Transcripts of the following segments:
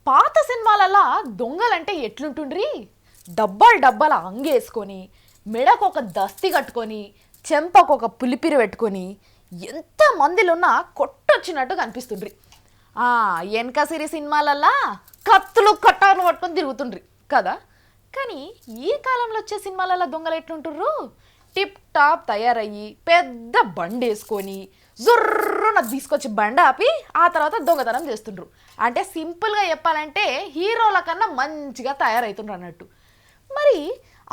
పాత సినిమాలలా దొంగలంటే ఎట్లుంటుండ్రి? డబ్బాలు డబ్బాల అంగేసుకొని, మెడకు ఒక దస్తి కట్టుకొని, చెంపకు ఒక పులిపిరి పెట్టుకొని ఎంత మందిలున్నా కొట్టొచ్చినట్టు కనిపిస్తుండ్రి. వెనక సిరి సినిమాలల్లా కత్తులు కట్టాలు పట్టుకొని తిరుగుతుండ్రి కదా. కానీ ఈ కాలంలో వచ్చే సినిమాలలో దొంగలు ఎట్లుంటుర్రు? టిప్ టాప్ తయారయ్యి పెద్ద బండి వేసుకొని జుర్రున తీసుకొచ్చి బండి ఆపి ఆ తర్వాత దొంగతనం చేస్తుండ్రు. అంటే సింపుల్గా చెప్పాలంటే హీరోల కన్నా మంచిగా తయారవుతుండ్రు అన్నట్టు. మరి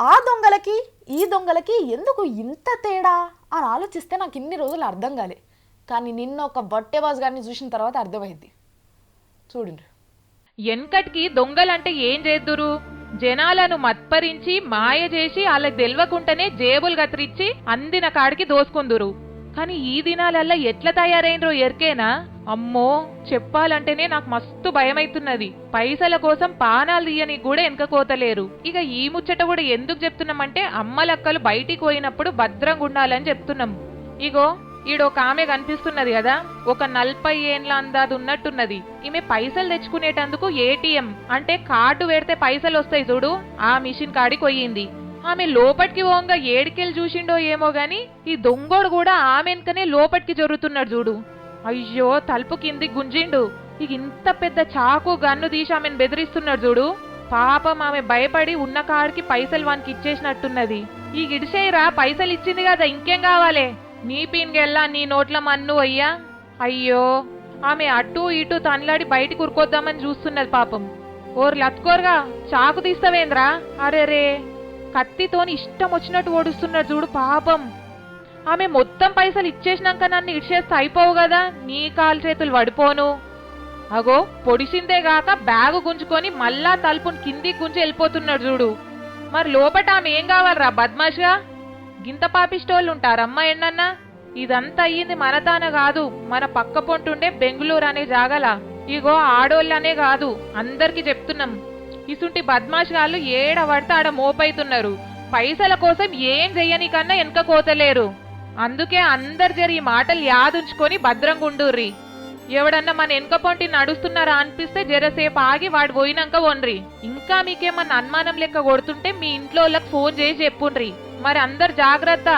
ఆ దొంగలకి ఈ దొంగలకి ఎందుకు ఇంత తేడా అని ఆలోచిస్తే నాకు ఇన్ని రోజులు అర్థం కాలే. కానీ నిన్న ఒక బట్టేబాజ్ గారిని చూసిన తర్వాత అర్థమైంది. చూడండి. ఎన్కట్కి దొంగలంటే ఏం చేద్దురు? జనాలను మత్పరించి మాయ చేసి వాళ్ళకి తెలవకుండానే జేబులు కత్తిరించి అందిన కాడికి దోసుకుందురు. కానీ ఈ దినాలల్లా ఎట్లా తయారైనరో ఎరికేనా? అమ్మో, చెప్పాలంటేనే నాకు మస్తు భయమైతున్నది. పైసల కోసం పానాలు తీయని కూడా వెనకపోతలేరు. ఇక ఈ ముచ్చట కూడా ఎందుకు చెప్తున్నామంటే అమ్మలక్కలు బయటికి పోయినప్పుడు భద్రంగా ఉండాలని చెప్తున్నాం. ఇగో ఈడొక ఆమె కనిపిస్తున్నది కదా, ఒక 40 ఏండ్ల అందాది ఉన్నట్టున్నది. ఈమె పైసలు తెచ్చుకునేటందుకు ఏటీఎం అంటే కార్డు పెడితే పైసలు వస్తాయి చూడు, ఆ మిషన్ కాడికి పోయింది. ఆమె లోపటికి పోంగా ఏడికెళ్ళి చూసిండో ఏమో గాని ఈ దొంగోడు కూడా ఆమె వెనుకనే లోపటికి జరుగుతున్నాడు చూడు. అయ్యో, తలుపు కిందికి గుంజిండు. ఇక ఇంత పెద్ద చాకు గన్ను తీసి ఆమెను బెదిరిస్తున్నాడు చూడు. పాపం ఆమె భయపడి ఉన్న కాడికి పైసలు వానికి ఇచ్చేసినట్టున్నది. ఈ గిడిసేయరా, పైసలు ఇచ్చింది కదా, ఇంకేం కావాలే? నీ పీన్గెల్లా నీ నోట్ల మన్ను అయ్యా. అయ్యో, ఆమె అటు ఇటు తనలాడి బయటికి ఉరుకొద్దామని చూస్తున్నది పాపం. ఓర్ లత్కోర్గా, చాకు తీస్తావేంద్రా? అరేరే, కత్తితోని ఇష్టం వచ్చినట్టు ఓడుస్తున్నాడు చూడు పాపం. ఆమె మొత్తం పైసలు ఇచ్చేసినాక నన్ను ఇచ్చేస్తే అయిపోవు కదా, నీ కాలు చేతులు పడిపోను. అగో పొడిసిందే గాక బ్యాగు గుంజుకొని మళ్ళా తలుపుని కిందికి గుంజి వెళ్ళిపోతున్నాడు చూడు. మరి లోపట ఆమె ఏం కావాలరా బద్మాష్గా? గింత పాపిస్టోళ్ళు ఉంటారమ్మా ఎన్నన్నా? ఇదంతా అయ్యింది మన తాన కాదు, మన పక్క పొంటుండే బెంగుళూరు అనే జాగల. ఇగో ఆడోళ్ళనే కాదు, అందరికి చెప్తున్నాం. ఇసుంటి బద్మాష్గాళ్ళు ఏడ పడితే ఆడ మోపైతున్నారు. పైసల కోసం ఏం చెయ్యని కన్నా వెనక కోతలేరు. అందుకే అందరు జరి ఈ మాటలు యాదుంచుకొని భద్రంగా ఉండుర్రి. ఎవడన్నా మన వెనక పొంటి నడుస్తున్నారా అనిపిస్తే జరసేపు ఆగి వాడు పోయినాక వన్రి. ఇంకా మీకేమన్నా అనుమానం లెక్క కొడుతుంటే మీ ఇంట్లో వాళ్ళకి ఫోన్ చేసి చెప్పుండ్రి. మరి అందరు జాగ్రత్త.